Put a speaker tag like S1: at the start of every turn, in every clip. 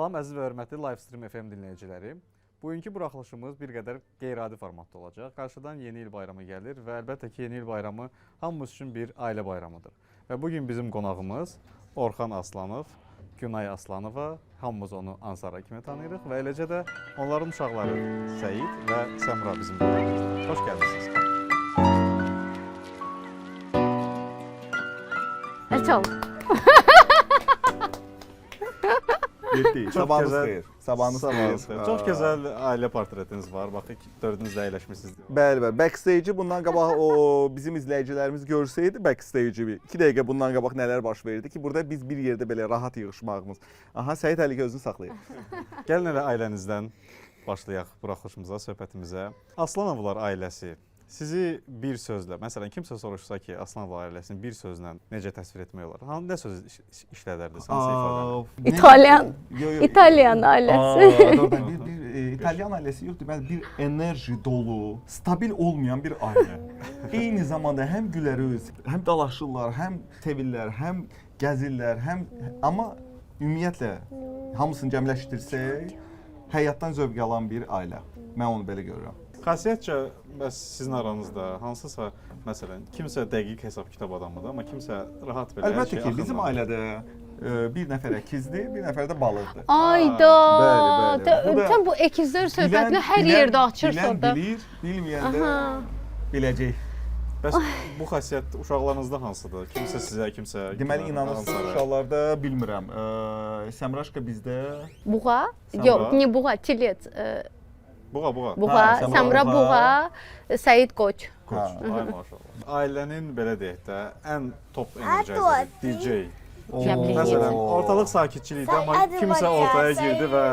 S1: Salam əziz və hörmətli Livestream FM dinləyiciləri. Bugünkü buraxılışımız bir qədər qeyri-adi formatda olacaq. Qarşıdan yeni il bayramı gəlir və əlbəttə ki, yeni il bayramı hamımız üçün bir ailə bayramıdır. Və bugün bizim qonağımız Orxan Aslanov, Günay Aslanova, hamımız onu Ansara kimi tanıyırıq və eləcə də onların uşaqları Səid və Səmra bizim qonağımızdır. Xoş gəldiniz.
S2: Açalım.
S3: Sabahınız xeyir. Sabahınız xeyir.
S1: Çox gözəl ailə portretiniz var. Bax, dördünüzdə əyləşmişsiniz.
S3: Bəli. Backstage-i bundan qabaq bizim izləyicilərimiz görsəydi, backstage-i 2 dəqiqə bundan qabaq nələr baş verirdi ki, burada biz bir yerdə belə rahat yığışmağımız. Aha, Səid hələ özünü saxlayır.
S1: Gəlin elə ailənizdən başlayaq buraxılışımıza, söhbətimizə. Aslanovlar ailəsi sizi bir sözlə, məsələn, kimsə soruşsa ki, Aslanov ailəsini bir sözlə necə təsvir etmək olar? Nə söz işlədərdiniz?
S2: İtalyan ailəsi.
S3: İtalyan ailəsi yoxdur, bir enerji dolu, stabil olmayan bir ailə. Eyni zamanda həm gülərüz, həm dalaşırlar, həm sevirlər, həm gəzirlər, amma ümumiyyətlə hamısını cəmləşdirsək, həyatdan zövq alan bir ailə. Mən onu belə görürəm.
S1: Xasiyyətcə bəs sizin aranızda hansısa, məsələn, kimsə dəqiq hesab-kitab adamıdır, amma kimsə rahat belə hər şey
S3: Əlbəttə ki, bizim ailədə bir nəfər əkizdir, bir nəfər də balıqdır.
S2: Ayda!
S3: Bəli.
S2: Sən bu əkizlər söhbətini hər yerdə açırsan da.
S3: Bilən bilir, bilməyən də biləcək.
S1: Bəs bu xasiyyət uşaqlarınızda hansıdır? Kimsə sizə, kimsə...
S3: Deməli, inanırsınız uşaqlarda bilmirəm. Səmraşka bizdə...
S2: Buğa? Yox, ne buğa, tilec.
S1: Buğa.
S2: Buğa, Səmra Buğa, Səid Qoç.
S1: Ay maşallah. Ailənin belə deyək də ən top enerjisi DJ. Məsələn, ortalıq sakitçilikdə, amma kimsə ortaya girdi və...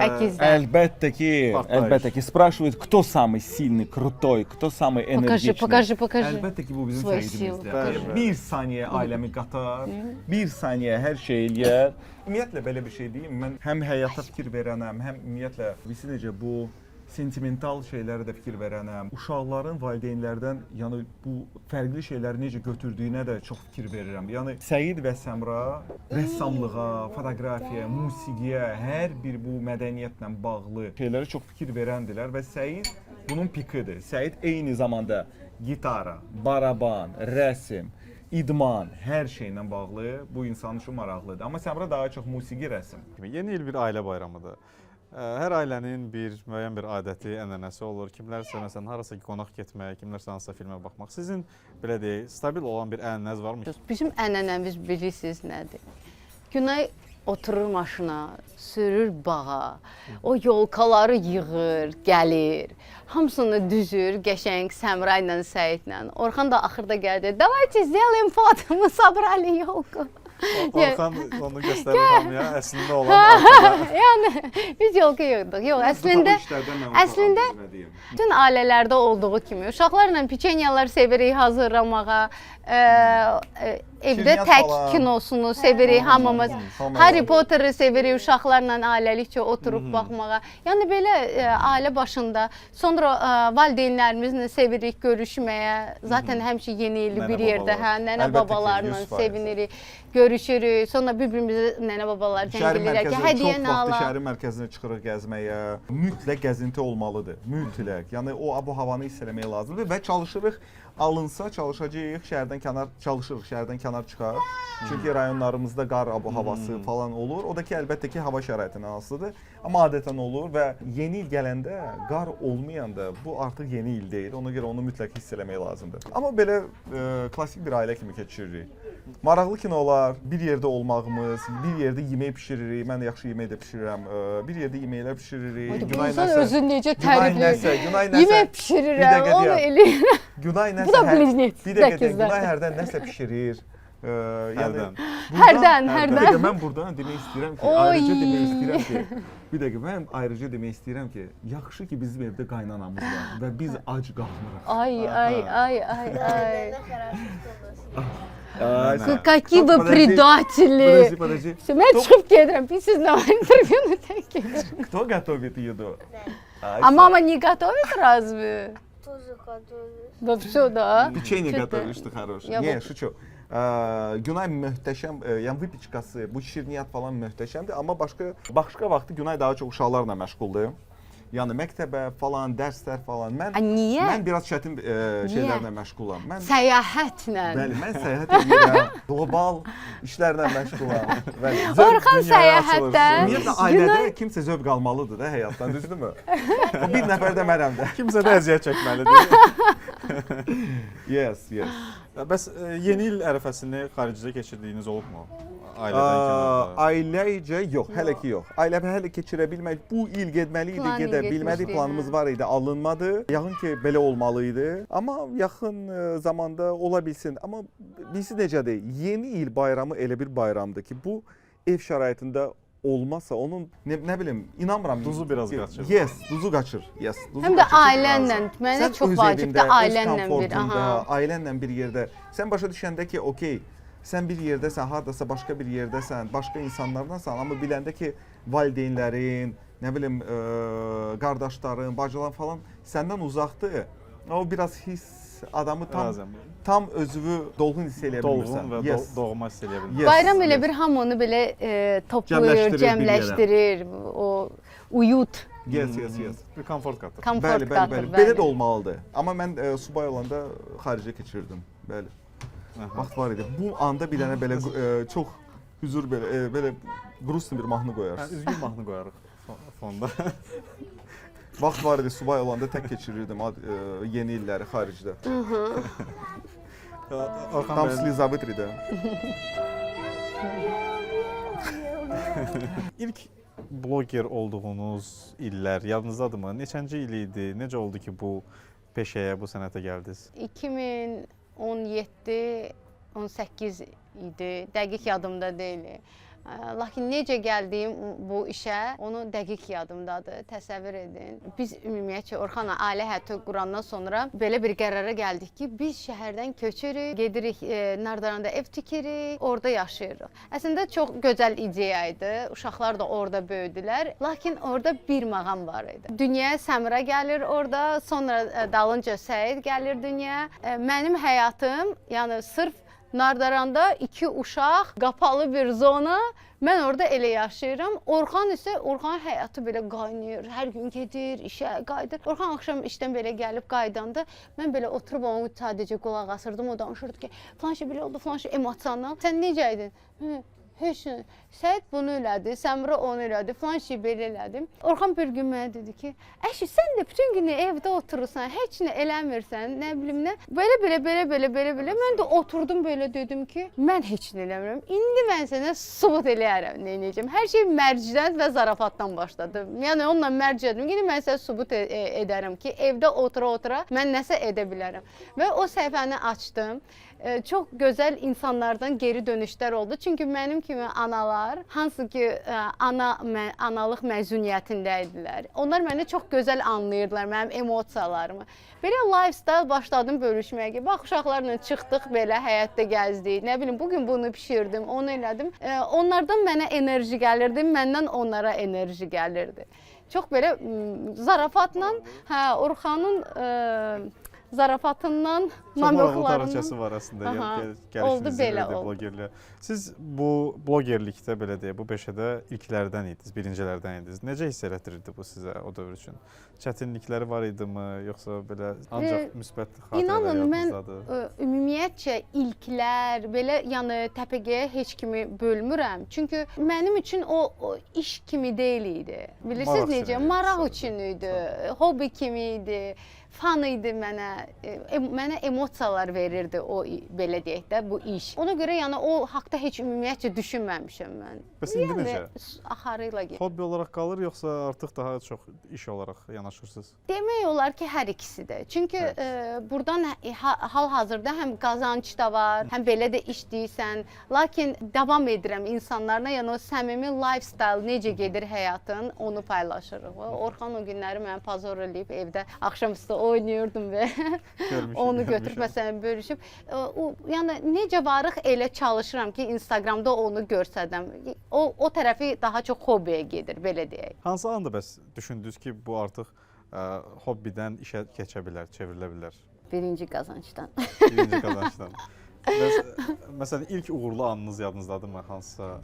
S3: Əlbəttə ki, спрашивают, кто самый сильный, крутой, кто самый энергичный.
S2: Покажи.
S3: Əlbəttə ki, bu bizim Səidimizdir. Bir saniyə ailəmi qatar, bir saniyə hər şey eləyər. Ümumiyyətlə, belə bir şey deyim, mən həm həyata fikir verənəm, həm ümumiyyətlə, necə bu sentimental şeylərə də fikir verənəm. Uşaqların valideynlərdən, yəni bu fərqli şeyləri necə götürdüyünə də çox fikir verirəm. Yəni Səid və Səmra rəssamlığa, fotoqrafiyaya, musiqiyə, hər bir bu mədəniyyətlə bağlı şeylərə çox fikir verəndilər və Səid bunun pikidir. Səid eyni zamanda gitara, baraban, rəsm, idman, hər şeylə bağlı bu insan üçün maraqlıdır. Amma Səmra daha çox musiqi, rəsm.
S1: Yeni il bir ailə bayramıdır. Hər ailənin bir müəyyən bir adəti, ənənəsi olur. Kimlərsə məsələn harasa qonaq getmək, kimlərsə hansısa filmə baxmaq. Sizin belə deyək, stabil olan bir ənənəniz varmı?
S2: Bizim ənənəmiz bilirsiniz nədir? Günay oturur maşına, sürür bağa, o yolkaları yığır, gəlir. Hamısını düzür, qəşəng Səmra ilə, Səidlə. Orxan da axırda gəldi. Давайте сделаем фото, мы собрали елку.
S1: Orxan onu göstərir hamıya, əslində olan ortada.
S2: Yəni, biz yolka yığdıq. Yox, əslində bütün ailələrdə olduğu kimi uşaqlarla piçenyalar sevirik hazırlamağa, evdə tək kinosunu sevirik hamımız. Harry Potter'ı sevirik uşaqlarla ailəlikcə oturub baxmağa. Yəni belə ailə başında, sonra valideynlərimizlə sevirik görüşməyə. Zaten həmişə yeni ili bir yerdə, nənə babalarla sevinirik, görüşürük. Sonra bir-birimizi nənə babalar cəngəlirlər ki, hədiyyəni alaq.
S3: Çox vaxt şəhərin mərkəzinə çıxırıq gəzməyə. Mütləq gəzinti olmalıdır, mütləq. Yəni o bu havanı hiss eləmək lazımdır və çalışırıq. Alınsa çalışacağıq, şəhərdən kənar çıxar. Çünki rayonlarımızda qar havası falan olur. O da ki, əlbəttə ki, hava şəraitindən asılıdır. Amma adətən olur və yeni il gələndə qar olmayanda bu artıq yeni il deyil. Ona görə onu mütləq hiss eləmək lazımdır. Amma belə klassik bir ailə kimi keçiririk. Maraqlı kinolar, bir yerdə olmağımız, bir yerdə yemək pişiririk. Mən də yaxşı yemək də pişirirəm. Bir yerdə yeməklər pişiririk.
S2: Günay özün necə tərifli yemək pişirirəm, onu eləyirəm.
S3: Günay nəsə, bir dəqiqə, Günay hərdən nəsə pişirir.
S2: Hərdən.
S3: Mən buradan demək istəyirəm ki, ayrıca demək istəyirəm ki, yaxşı ki bizim evdə qaynanamız var və biz ac qalmırıq.
S2: Ay. Какие вы предатели! Mən çıxıb gedirəm, biz sizlə intervyunu tək gedirəm.
S3: Кто готовит еду?
S2: А мама не готовит разве?
S4: Тоже готовишь.
S2: Да всё da.
S3: Печенье
S2: Что-то-
S3: готовишь ты хороший.
S2: Я
S3: Не,
S2: bu-
S3: şuçu. Günay möhtəşəm, yəni выпечkası, bu şirniyyat falan möhtəşəmdir, amma başqa vaxtı Günay daha çox uşaqlarla məşğuldur. Yəni məktəbə falan, dərslər falan.
S2: A, niyə?
S3: Mən biraz çətin şeylərlə məşğulam. Mən
S2: Səyahətlə.
S3: Bəli, mən səyahət edirəm, qlobal işlərlə məşğulam. Bəli.
S2: Orxan səyahətdə.
S3: Ümumiyyətlə ailədə kimsə zövq almalıdır da həyatdan, düzdürmü? Bir nəfər də mənəm də.
S1: Kimsə də əziyyət çəkməlidir.
S3: Yes, yes.
S1: Bəs yeni il ərəfəsini xaricdə keçirdiyiniz olubmu? Ailədən kənarda.
S3: Ailəicə yox, hələ ki yox. Ailə hələ keçirə bilmədik. Bu il getməli idi,
S2: Planning
S3: gedə bilmədik.
S2: etmişdik,
S3: Planımız
S2: hə.
S3: var idi, alınmadı. Yaxın ki belə olmalı idi. Amma yaxın zamanda ola bilsin. Amma bilirsiz necədir? Yeni il bayramı elə bir bayramdır ki, bu ev şəraitində olmasa onun nə bilim inanmıram.
S1: Duzu biraz qaçır.
S3: Yes, duzu qaçır. Yes, duzu
S2: Həm də
S3: qaçır ki,
S2: ailənlə.
S3: biraz.
S2: Mənə
S3: Sən
S2: çox
S3: öz
S2: vacibdir
S3: evində, öz
S2: ailənlə bir.
S3: komfortunda,
S2: Aha.
S3: ailənlə bir yerdə. Sən başa düşəndə ki, okey, sən bir yerdəsən, hardasa başqa bir yerdəsən, başqa insanlardansan, amma biləndə ki, valideynlərin, nə bilim, qardaşların, bacıların falan səndən uzaqdır. O biraz hiss adamı tam özünü dolğun hiss eləyə bilmirsən.
S1: Dolğun və doğma hiss eləyə bilmirsən.
S3: Yes,
S2: Bayram elə
S3: yes.
S2: bir hamını belə toplayır,
S3: Cəmləşdirir bir
S2: cəmləşdirir. O uyut,
S3: Yes, yes, yes.
S1: Bir komfort qatır.
S2: komfort
S3: Bəli, bəli,
S2: qatır.
S3: bəli. Belə də olmalıdır. Amma mən subay olanda xaricə keçirdim. Bəli.
S1: Aha.
S3: Vaxt var idi. Bu anda bir dənə belə çox hüzur belə grusn bir mahnı qoyarsınız.
S1: Üzgün mahnı qoyarıq fonda.
S3: Vaxt var idi subay olanda tək keçirirdim yeni illəri xaricdə.
S1: Orxan
S3: Tam
S1: bəy,
S3: Slizavitриdə.
S1: ilk bloger olduğunuz illər yadınızdadırmı? Neçənci il idi? Necə oldu ki, bu peşəyə, bu sənətə gəldiniz?
S2: 2017, 18 idi. Dəqiq yadımda deyil. Lakin necə gəldiyim bu işə, onu dəqiq yadımdadır. Təsəvvür edin. Biz ümumiyyətcə Orxanla ailə həyatı qurandan sonra belə bir qərara gəldik ki, biz şəhərdən köçürük, gedirik Nardaranda ev tikirik, orada yaşayırıq. Əslində çox gözəl ideya idi. Uşaqlar da orada böyüdülər. Lakin orada bir mağam var idi. Dünyaya Səmira gəlir orada, sonra dalınca Səid gəlir dünyaya. Mənim həyatım, yəni sırf Nardaranda 2 uşaq, qapalı bir zona. Mən orada elə yaşayıram. Orxan isə Orxan həyatı belə qaynayır. Hər gün gedir, işə qayıdır. Orxan axşam işdən belə gəlib qaydanda mən belə oturub onu sadəcə qulaq asırdım. O danışırdı ki, falan şey belə oldu, falan şey emosional. Sən necə idin? Heç nə. Səid bunu elədi, Səmira onu elədi, falan şey belə elədi. Orxan bir gün mənə dedi ki, əşi sən də bütün günü evdə oturursan, heç nə eləmirsən, nə bilim nə. Belə. Mən də oturdum belə dedim ki, mən heç nə eləmirəm. İndi mən sənə sübut eləyərəm nə edəcəm. Hər şey mərcdən və zarafatdan başladı. Yəni onunla mərc edim. İndi mən sənə sübut edərəm ki, evdə otura-otura mən nəsə edə bilərəm. Və o səhifəni açdım. Çox gözəl insanlardan geri dönüşlər oldu. Çünki mənim kimi analar, hansı ki analıq məzuniyyətində idilər. Onlar məni çox gözəl anlayırdılar, mənim emosiyalarımı. Belə lifestyle başladım bölüşməyə ki, bax uşaqlarla çıxdıq belə, həyatda gəzdik. Nə bilim, bugün bunu bişirdim, onu elədim. Onlardan mənə enerji gəlirdi, məndən onlara enerji gəlirdi. Çox belə zarafatla, Orxanın zarafatından, mamyoxlarından.
S1: Çox var əslində.
S2: Oldu belə oldu.
S1: Blogerlər. Siz bu blogerlikdə belə deyə, bu peşədə ilklərdən idiniz, birincilərdən idiniz. Necə hiss elətdirirdi bu sizə o dövr üçün? Çətinlikləri var idimi, yoxsa belə ancaq müsbət xatirələr yadınızdadır?
S2: Mən ümumiyyətcə ilklər, belə yəni təpəgəyə heç kimi bölmürəm. Çünki mənim üçün o iş kimi deyil idi. Bilirsiniz necə? Maraq üçün idi, hobi kimi idi. Fan idi mənə emosiyalar verirdi o belə deyək də bu iş. Ona görə yəni o haqqda heç ümumiyyətcə düşünməmişəm mən.
S1: Bəs indi necə?
S2: Axarı ilə gedir.
S1: Hobbi olaraq qalır yoxsa artıq daha çox iş olaraq yanaşırsınız?
S2: Demək olar ki, hər ikisi də. Çünki burdan hal-hazırda həm qazanc da var, həm belə də işləyirsən. Lakin davam edirəm insanlarla, yəni o səmimi lifestyle necə gedir həyatın, onu paylaşırıq. Orxan o günləri mən pazar eləyib evdə axşamüstü oynayırdım və onu götürüb məsələn bölüşüb. Yəni necə varıq elə çalışıram ki, Instagramda onu görsədəm. O tərəfi daha çox hobbiyə gedir, belə deyək.
S1: Hansı anda bəs düşündünüz ki, bu artıq hobbidən işə keçə bilər, çevrilə bilər?
S2: Birinci qazancdan.
S1: Birinci qazancdan. Məsələn, ilk uğurlu anınız yadınızdadırmı? Hansısa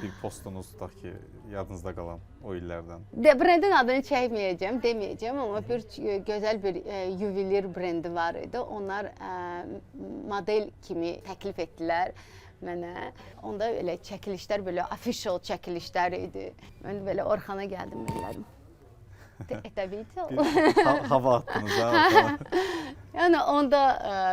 S1: bir postunuz tutaq ki, yadınızda qalan o illərdən?
S2: Brendin adını çəkməyəcəm, deməyəcəm, amma bir gözəl bir yuvelir brendi var idi. Onlar model kimi təklif etdilər mənə. Onda elə çəkilişlər, belə official çəkilişlər idi. Mən belə Orxana gəldim elədim. Это видел?
S1: Hava attınız ha?
S2: Yəni onda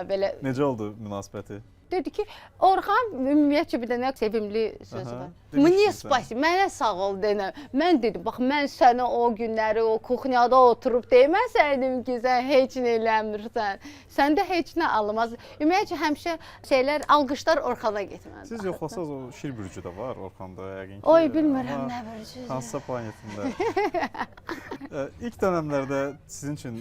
S2: belə...
S1: Necə oldu münasibəti?
S2: Dedi ki, Orxan ümumiyyətcə bir dənə sevimli sözü var. Мне спасибо, mənə sağ ol denə. Mən dedim, bax mən sənə o günləri o kuxnyada oturub deməsəydim ki, sən heç nə eləmirsən. Səndə heç nə alınmaz. Ümumiyyətcə həmişə şeylər, alqışlar Orxana getməlidir.
S1: Siz yoxlasanız o Şir bürcü də var Orxanda yəqin ki.
S2: Oy, bilmirəm nə bürcüdür.
S1: Hansısa planetində. İlk dönəmlərdə sizin üçün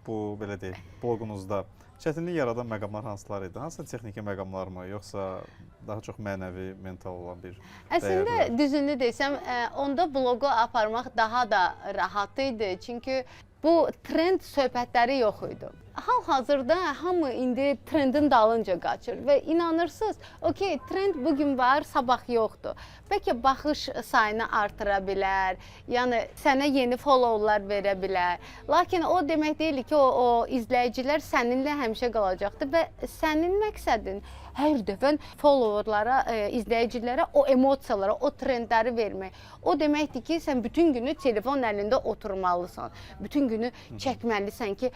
S1: bu belə deyək, bloqunuzda çətinlik yaradan məqamlar hansılar idi? Hansısa texniki məqamlar mı, yoxsa daha çox mənəvi, mental olan bir dəyərlər?
S2: Əslində düzünü desəm, onda bloqu aparmaq daha da rahat idi. Çünki bu trend söhbətləri yox idi. Hal-hazırda hamı indi trendin dalınca qaçır və inanırsınız, okey, trend bugün var, sabah yoxdur. Bəlkə baxış sayını artıra bilər, yəni sənə yeni followlar verə bilər. Lakin o demək deyil ki, o izləyicilər səninlə həmişə qalacaqdır və sənin məqsədin hər dəfə followerlara, izləyicilərə o emosiyalara, o trendləri vermək. O deməkdir ki, sən bütün günü telefon əlində oturmalısan. Bütün günü çəkməlisən ki,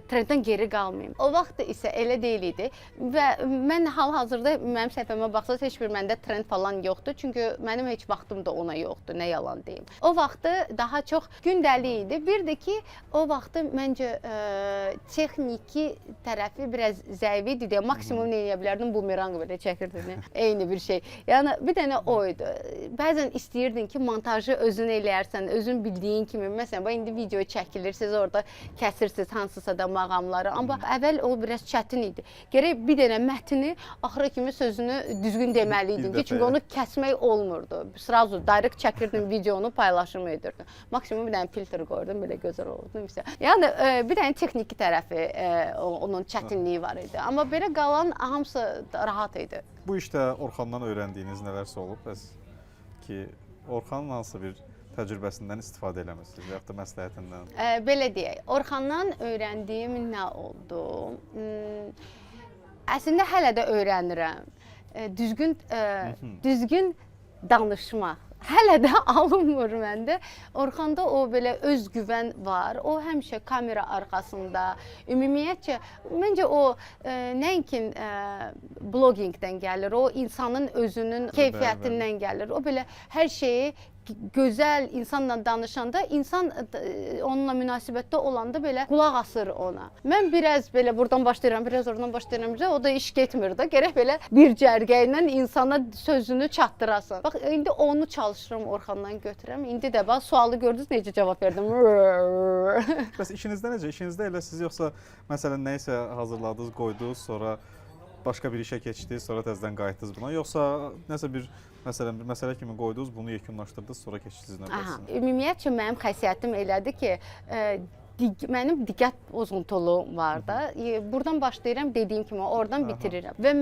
S2: trenddən geri qalmayım. O vaxt isə elə deyil idi və mən hal-hazırda mənim səhifəmə baxsaq heç bir məndə trend falan yoxdur. Çünki mənim heç vaxtım da ona yoxdur, nə yalan deyim. O vaxtı daha çox gündəlik idi. Bir də ki, o vaxtı məncə texniki tərəfi biraz zəif idi deyə maksimum nə edə bilərdim, bumerang belə çəkirdim. Eyni bir şey. Yəni bir dənə o idi. Bəzən istəyirdin ki, montajı özün eləyərsən, özün bildiyin kimi. Məsələn, indi video çəkilir, siz orada kəsirsiniz hansısa da maqamları. Amma əvvəl o biraz çətin idi. Gərək bir dənə mətni axıra kimi sözünü düzgün deməli idin ki, çünki onu kəsmək olmurdu. Sразу direkt çəkirdim videonu, paylaşım edirdim. Maksimum bir dənə filtr qoyurdum, belə gözəl olurdu. Yəni bir dənə texniki tərəfi onun çətinliyi var idi. Amma belə qalan hamısı rahat idi.
S1: Bu işdə Orxandan öyrəndiyiniz nələrsə olub? Bəs ki, Orxanın hansı bir təcrübəsindən istifadə eləmisiniz, yaxud da məsləhətindən?
S2: Belə deyək, Orxandan öyrəndiyim nə oldu? Əslində hələ də öyrənirəm. Düzgün danışmaq. Hələ də alınmır məndə. Orxanda o belə özgüvən var. O həmişə kamera arxasında. Ümumiyyətcə, məncə o nəinki bloqinqdən gəlir, o insanın özünün keyfiyyətindən gəlir. O belə hər şeyi gözəl insanla danışanda, insan onunla münasibətdə olanda belə qulaq asır ona. Mən biraz belə buradan başlayıram, biraz oradan başlayıram, o da iş getmir də. Gərək belə bir cərgə ilə insana sözünü çatdırasan. Bax, indi onu çalışıram, Orxandan götürürəm. İndi də bax, sualı gördünüz, necə cavab verdim?
S1: Bəs işinizdə necə? İşinizdə elə siz yoxsa məsələn nəyisə hazırladınız, qoydunuz, sonra başqa bir işə keçdiniz, sonra təzədən qayıtdınız buna, yoxsa nəsə bir məsələ kimi qoydunuz, bunu yekunlaşdırdınız, sonra keçdiniz nə biləsiniz?
S2: Ümumiyyətcə mənim xəsiyyətim elədir ki, mənim diqqət pozuntuluğum var da. Buradan başlayıram, dediyim kimi, oradan bitirirəm. Və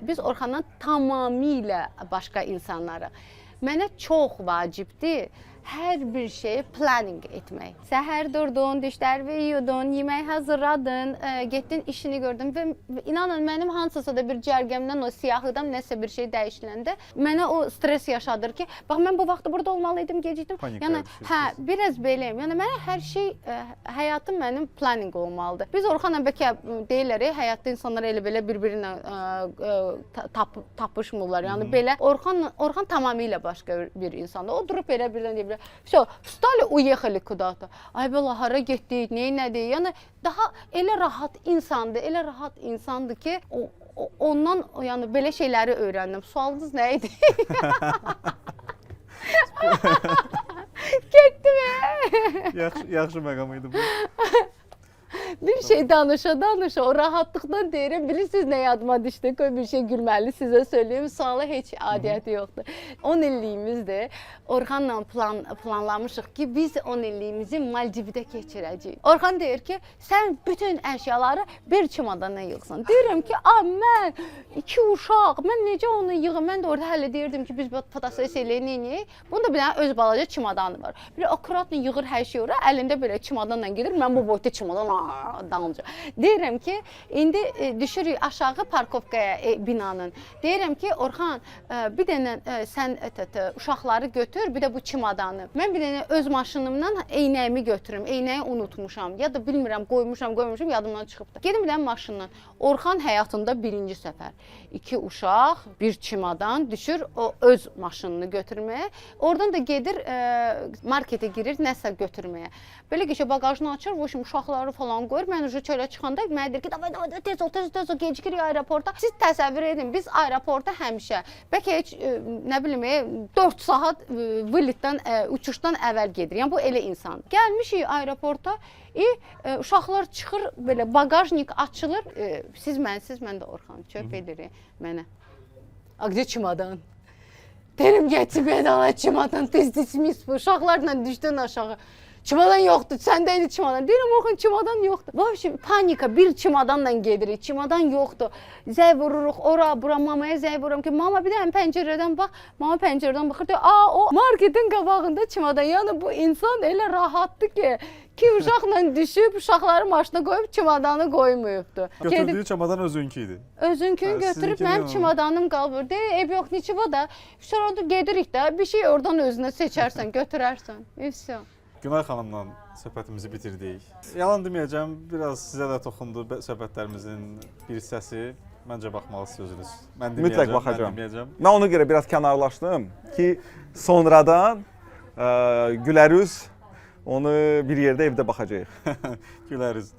S2: biz Orxandan tamamilə başqa insanlara, mənə çox vacibdir hər bir şeyi planning etmək. Səhər durdun, dişlərimi yudun, yemək hazırladın, getdin, işini gördün və inanın mənim hansısa da bir cərgəmdən o siyahıdan nəsə bir şey dəyişiləndə mənə o stres yaşadır ki, bax mən bu vaxtda burada olmalıydım, gecikdim. Yəni biraz beləyəm. Yəni mənə hər şey həyatım mənim planning olmalıdır. Biz Orxanla bəlkə deyirlər, həyatda insanlar elə belə bir-birinə tapışmırlar. Yəni belə Orxan tamamilə başqa bir insandır. O durub belə birdən deyir, все, встали, уехали куда-то. Ay bala, hara getdik, nədir? Yəni daha elə rahat insandır ki, ondan yəni belə şeyləri öyrəndim. Sualınız nə idi? Getdim.
S1: Yaxşı məqam idi bu.
S2: Bir şey danışa, o rahatlıqdan deyirəm. Bilirsiniz nə yadıma düşdü? Qoy bir şey gülməli sizə söyləyim. Sualı heç adiyyəti yoxdur. 10 illiyimizdir. Orxanla planlamışıq ki, biz 10 illiyimizi Maldivdə keçirəcəyik. Orxan deyir ki, sən bütün əşyaları bir çimadana yığsan. Deyirəm ki, mən 2 uşaq, mən necə onu yığım? Mən də orada hələ deyirdim ki, biz fotosesiya eləyək. Bunda bir dənə öz balaca çimadanı var. Bir akuratla yığır hər şey ora, əlində belə çimadanla gedir. Mən bu boyda çimadan dalınca. Deyirəm ki, indi düşürük aşağı parkovkaya binanın. Deyirəm ki, Orxan, bir dənə sən uşaqları götür, bir də bu çimadanı. Mən bir dənə öz maşınımdan eynəyimi götürüm. Eynəyi unutmuşam. Ya da bilmirəm, qoymuşam, yadımdan çıxıbdı. Gedim bir dənə maşınla. Orxan həyatında birinci səfər. 2 uşaq, bir çimadan düşür o öz maşınını götürməyə. Oradan da gedir marketə girir nəsə götürməyə. Belə ki, bagajını açır, bu uşaqları falan qoyur. Mən çölə çıxanda mənə deyir ki, davay, tez ol, gecikirik aeroporta. Siz təsəvvür edin, biz aeroporta həmişə, bəlkə heç, nə bilim, 4 saat vılitdən, uçuşdan əvvəl gedir. Yəni, bu elə insan. Gəlmişik aeroporta, uşaqlar çıxır, belə bagajnik açılır. Siz mən də Orxan, çöp edirik mənə. A, где çimadan? Derim, getib edala çimadan, tez mis bu. Uşaqlarla düşdün aşağı. Çimadan yoxdur, səndəydi çimadan. Deyirəm, Orxan, çimadan yoxdur. Vəbşi, panika, bir çimadanla gedirik, çimadan yoxdur. Zəy vururuq, ora, bura, mamaya zəy vururam ki, mama bir dənə pəncərədən bax. Mama pəncərədən baxır, deyir, o marketin qabağında çimadan. Yəni, bu insan elə rahatdır ki, 2 uşaqla düşüb, uşaqları maşına qoyub, çimadanı qoymayıbdur.
S1: Götürdüyü çamadan özünkü idi.
S2: Özünkünü götürüb, mənim çimadanım qalır. Ev yox, neçə da, sonra gedirik də, bir şey oradan özünə seçərsən, götürərsən. Vəsə.
S1: Günay xanımla söhbətimizi bitirdik. Yalan deməyəcəm, biraz sizə də toxundu söhbətlərimizin bir hissəsi. Məncə baxmalısınız özünüz. Mən deməyəcəm,
S3: mütləq baxacağam.
S1: Mən deməyəcəm.
S3: Mən ona görə biraz kənarlaşdım ki, sonradan gülərüz onu bir yerdə evdə baxacağıq.
S1: Gülərüz.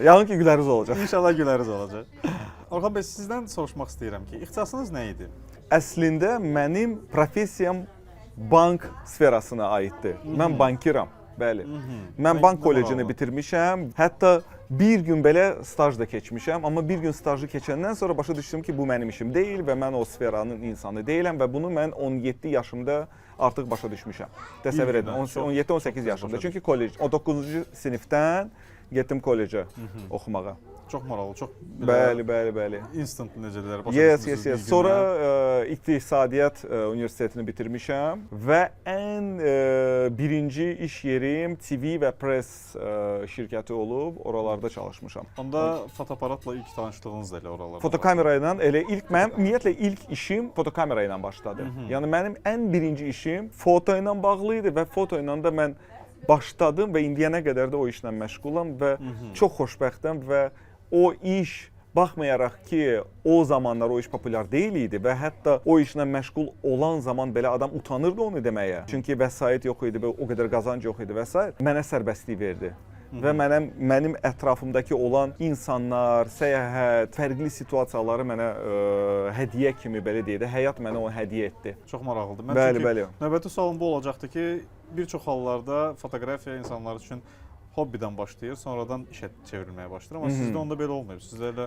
S3: Yalnız ki, gülərüz olacaq.
S1: İnşallah gülərüz olacaq. Orxan bəy, sizdən soruşmaq istəyirəm ki, ixtisasınız nə idi?
S3: Əslində mənim professiyam bank sferasına aiddir. Mən bankiram, bəli. Mən bank kollecini bitirmişəm. Hətta bir gün belə staj da keçmişəm. Amma bir gün stajı keçəndən sonra başa düşdüm ki, bu mənim işim deyil və mən o sferanın insanı deyiləm və bunu mən 17 yaşımda artıq başa düşmüşəm. Təsəvvür edin, 17-18 yaşımda. Çünki kollec, 19-cu sinifdən getdim kollecə oxumağa.
S1: Çox maraqlı, çox
S3: bəli.
S1: Instant necələr
S3: Yes. Sonra İqtisadiyyat Universitetini bitirmişəm və ən birinci iş yerim TV və Press şirkəti olub, oralarda çalışmışam.
S1: Onda fotoaparatla ilk tanışdığınız da elə oralarda.
S3: Fotokamera ilə elə mənim ümumiyyətlə ilk işim fotokamera ilə başladı. Yəni mənim ən birinci işim foto ilə bağlı idi və foto ilə də mən başladım və indiyənə qədər də o işlə məşğulam və çox xoşbəxtəm və o iş, baxmayaraq ki, o zamanlar o iş populyar deyil idi və hətta o işlə məşğul olan zaman belə adam utanırdı onu deməyə. Çünki vəsait yox idi və o qədər qazanc yox idi və s. Mənə sərbəstlik verdi. Və mənim ətrafımdakı olan insanlar, səyahət, fərqli situasiyaları mənə hədiyyə kimi belə deyək də, həyat mənə o hədiyyə etdi.
S1: Çox maraqlıdır.
S3: Bəli.
S1: Növbəti sualım bu olacaqdı ki, bir çox hallarda fotoqrafiya insanlar üçün hobbidən başlayır, sonradan işə çevrilməyə başlayır. Amma sizdə onda belə olmayıb. Sizdə elə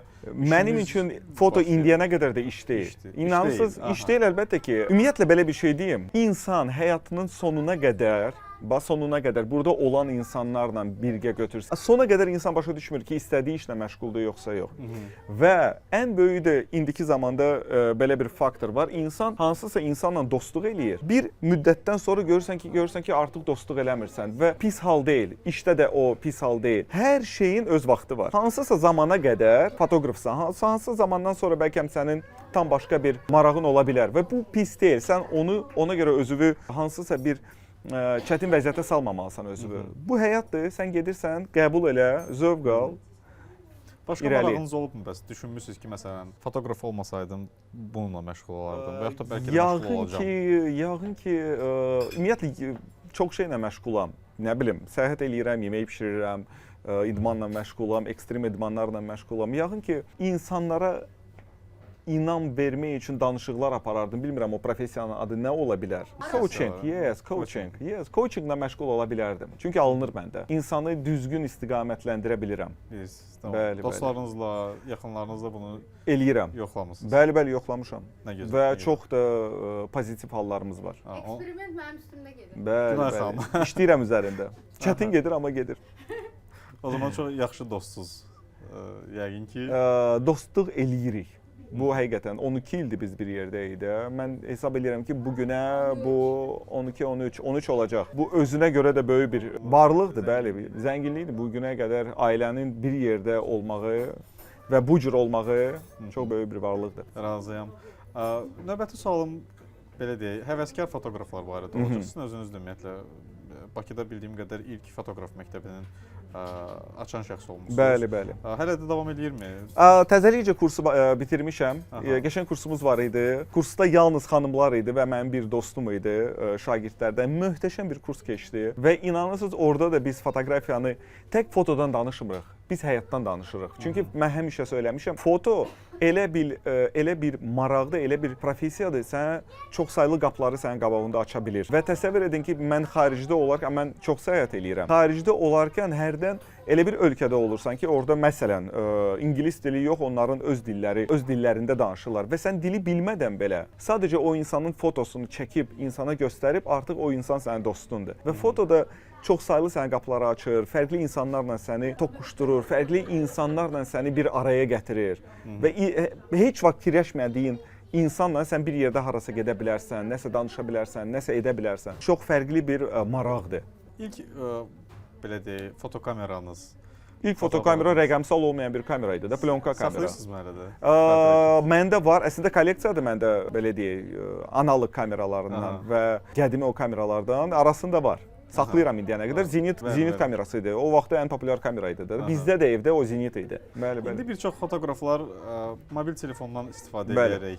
S3: mənim üçün foto indiyənə qədər də iş deyil. İnanırsınız, iş deyil əlbəttə ki. Ümumiyyətlə belə bir şey deyim. İnsan həyatının sonuna qədər burada olan insanlarla birgə götürsə, sona qədər insan başa düşmür ki, istədiyi işlə məşğuldur yoxsa yox. Və ən böyüyü də indiki zamanda belə bir faktor var. İnsan hansısa insanla dostluq eləyir. Bir müddətdən sonra görürsən ki, artıq dostluq eləmirsən və pis hal deyil. İşdə də o pis hal deyil. Hər şeyin öz vaxtı var. Hansısa zamana qədər fotoqrafsan, hansısa zamandan sonra bəlkə sənin tam başqa bir marağın ola bilər və bu pis deyil. Sən ona görə özünü hansısa bir çətin vəziyyətə salmamalısan özünü. Bu həyatdır, sən gedirsən, qəbul elə, zövq al.
S1: Başqa marağınız olubmu bəs? Düşünmüsünüz ki, məsələn, fotoqraf olmasaydım bununla məşğul olardım və yaxud da bəlkə məşğul olacağam?
S3: Yəqin ki, ümumiyyətlə çox şeylə məşğulam. Nə bilim, səyahət eləyirəm, yemək bişirirəm, idmanla məşğulam, ekstrem idmanlarla məşğulam. Yəqin ki, insanlara inam vermək üçün danışıqlar aparardım. Bilmirəm o professiyanın adı nə ola bilər. Coaching, yes, coaching. Yes, coachinglə məşğul ola bilərdim. Çünki alınır məndə. İnsanı düzgün istiqamətləndirə bilirəm.
S1: Biz
S3: Bəli,
S1: dostlarınızla, yaxınlarınızla bunu
S3: Eləyirəm.
S1: yoxlamısınız.
S3: Bəli, yoxlamışam.
S1: Nə gözəl.
S3: Və
S1: nə gözəl.
S3: çox da pozitiv hallarımız var.
S2: Eksperiment mənim üstümdə gedir.
S3: Bəli. İşləyirəm üzərində. Çətin gedir, amma gedir.
S1: O zaman çox yaxşı dostsuz. Yəqin ki.
S3: Dostluq eləyirik. Bu həqiqətən 12 ildir biz bir yerdə idi. Mən hesab edirəm ki, bu günə bu 12, 13 olacaq. Bu özünə görə də böyük bir varlıqdır, bəli, zənginlikdir. Bu günə qədər ailənin bir yerdə olmağı və bu cür olmağı çox böyük bir varlıqdır.
S1: Razıyam. Növbəti sualım belə deyək, həvəskar fotoqraflar barədə olacaq. Sizin özünüz də ümumiyyətlə Bakıda bildiyim qədər ilk fotoqraf məktəbinin açan şəxs olmusunuz.
S3: Bəli, bəli.
S1: Hələ də davam edirmi?
S3: Təzəlikcə kursu bitirmişəm. Qəşəng kursumuz var idi. Kursda yalnız xanımlar idi və mənim bir dostum idi şagirdlərdən. Möhtəşəm bir kurs keçdi və inanırsınız orada da biz fotoqrafiyanı tək fotodan danışmırıq. Biz həyatdan danışırıq. Çünki mən həmişə söyləmişəm, foto elə bir maraqdır, elə bir professiyadır. Sənə çoxsaylı qapıları sənin qabağında aça bilir. Və təsəvvür edin ki, mən xaricdə olarkən mən çox səyahət eləyirəm. Xaricdə olarkən hərdən elə bir ölkədə olursan ki, orada məsələn ingilis dili yox, onların öz dillərində danışırlar və sən dili bilmədən belə sadəcə o insanın fotosunu çəkib insana göstərib artıq o insan sənin dostundur. Və fotoda çoxsaylı sənə qapıları açır, fərqli insanlarla səni toqquşdurur, fərqli insanlarla səni bir araya gətirir və heç vaxt fikirləşmədiyin insanla sən bir yerdə harasa gedə bilərsən, nəsə danışa bilərsən, nəsə edə bilərsən. Çox fərqli bir maraqdır.
S1: İlk belə deyək, fotokameranız.
S3: İlk fotokamera rəqəmsal olmayan bir kamera idi də, plyonka kamera.
S1: Saxlayırsınız mı hələ də?
S3: Məndə var, əslində kolleksiyadır məndə belə deyək, analog kameralarından və qədimi o kameralardan arasında var. Saxlayıram indiyənə qədər. Zenit kamerası idi. O vaxtda ən populyar kamera idi də. Bizdə də evdə o Zenit idi. Bəli, bəli.
S1: İndi bir çox fotoqraflar mobil telefondan istifadə edərək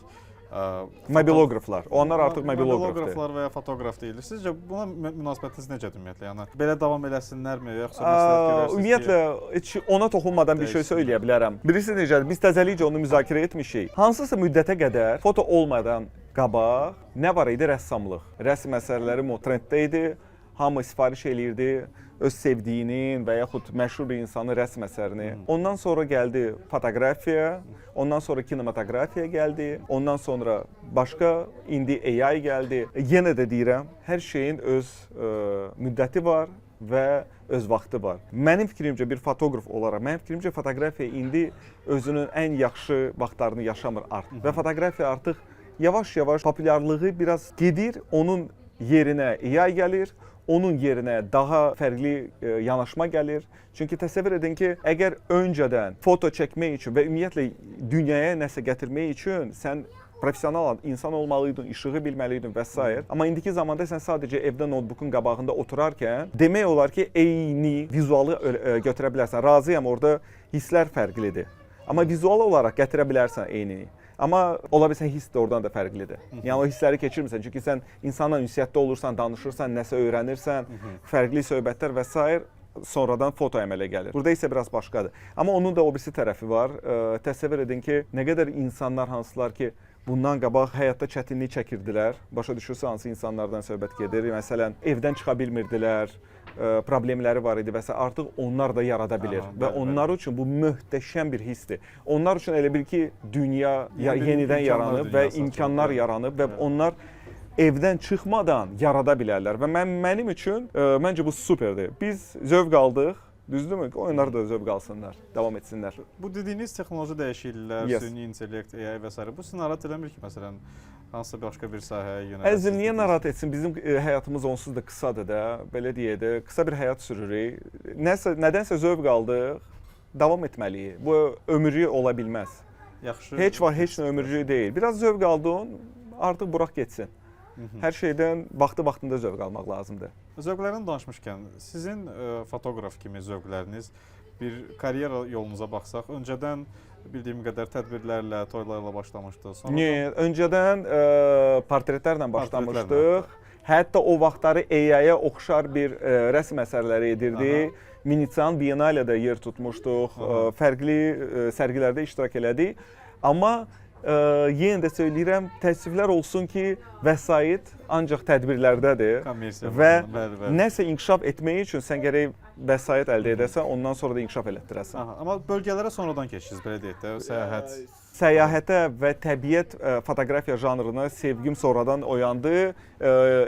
S3: mobiloqraflar. Onlar artıq mobiloqrafdır.
S1: Mobiloqraflar və ya fotoqraf deyilir. Sizcə buna münasibətiniz necədir ümumiyyətlə? Yəni belə davam eləsinlərmi yoxsa məsləhət görərsiniz ki?
S3: Ümumiyyətlə heç ona toxunmadan bir şey söyləyə bilərəm. Bilirsiniz necədir? Biz təzəlikcə onu müzakirə etmişik. Hansısa müddətə qədər foto olmadan qabaq nə var idi? Rəssamlıq. Rəsm əsərləri trenddə idi. Hamı sifariş eləyirdi öz sevdiyinin və yaxud məşhur bir insanın rəsm əsərini. Ondan sonra gəldi fotoqrafiya, ondan sonra kinematografiya gəldi, ondan sonra başqa, indi AI gəldi. Yenə də deyirəm, hər şeyin öz müddəti var və öz vaxtı var. Mənim fikrimcə bir fotoqraf olaraq, mənim fikrimcə fotoqrafiya indi özünün ən yaxşı vaxtlarını yaşamır artıq. Və fotoqrafiya artıq yavaş-yavaş populyarlığı biraz gedir, onun yerinə AI gəlir. Onun yerinə daha fərqli yanaşma gəlir. Çünki təsəvvür edin ki, əgər öncədən foto çəkmək üçün və ümumiyyətlə dünyaya nəsə gətirmək üçün sən professional insan olmalıydın, işığı bilməliydin və s. Amma indiki zamanda sən sadəcə evdə notebookun qabağında oturarkən demək olar ki, eyni vizualı götürə bilərsən. Razıyam, orada hisslər fərqlidir. Amma vizual olaraq gətirə bilərsən eynini. Amma ola bilsən hiss də oradan da fərqlidir. Yəni o hissləri keçirmirsən. Çünki sən insanla ünsiyyətdə olursan, danışırsan, nəsə öyrənirsən, fərqli söhbətlər və s. sonradan foto əmələ gəlir. Burada isə biraz başqadır. Amma onun da o birisi tərəfi var. Təsəvvür edin ki, nə qədər insanlar hansılar ki, bundan qabaq həyatda çətinlik çəkirdilər. Başa düşürsə hansı insanlardan söhbət gedir. Məsələn, evdən çıxa bilmirdilər, problemləri var idi və s. Artıq onlar da yarada bilir və onlar üçün bu möhtəşəm bir hissdir. Onlar üçün elə bil ki, dünya yenidən yaranıb və imkanlar yaranıb və onlar evdən çıxmadan yarada bilərlər və mənim üçün məncə bu superdir. Biz zövq aldıq, düzdürmü? Onlar da zövq alsınlar, davam etsinlər.
S1: Bu dediyiniz texnoloji dəyişikliklər, süni intellekt, AI və s. bu sizi narahat eləmir ki, məsələn, hansısa başqa bir sahəyə yönələsiniz?
S3: Əzizim, niyə narahat etsin? Bizim həyatımız onsuz da qısadır da, belə deyək də, qısa bir həyat sürürük. Nədənsə zövq aldıq, davam etməliyik. Bu ömürlük ola bilməz. Heç vaxt heç nə ömürlük deyil. Biraz zövq aldın, artıq burax getsin. Hər şeydən vaxtında zövq almaq lazımdır.
S1: Zövqlərdən danışmışkən, sizin fotoqraf kimi zövqləriniz bir karyera yolunuza baxsaq, öncədən bildiyim qədər tədbirlərlə, toylarla başlamışdı.
S3: Öncədən portretlərlə başlamışdıq. Hətta o vaxtları AI-yə oxşar bir rəsm əsərləri edirdik. Venesian Biennale'də yer tutmuşduq, fərqli sərgilərdə iştirak elədik. Amma yenə də söyləyirəm, təəssüflər olsun ki, vəsait ancaq tədbirlərdədir
S1: Kommersiya
S3: və
S1: bəli, bəli.
S3: nəsə inkişaf etmək üçün sən gərək vəsait əldə edəsən, ondan sonra da inkişaf elətdirəsən.
S1: Aha, amma bölgələrə sonradan keçdiniz, belə deyək də, səyahət.
S3: Səyahətə və təbiət fotoqrafiya janrına sevgim sonradan oyandı,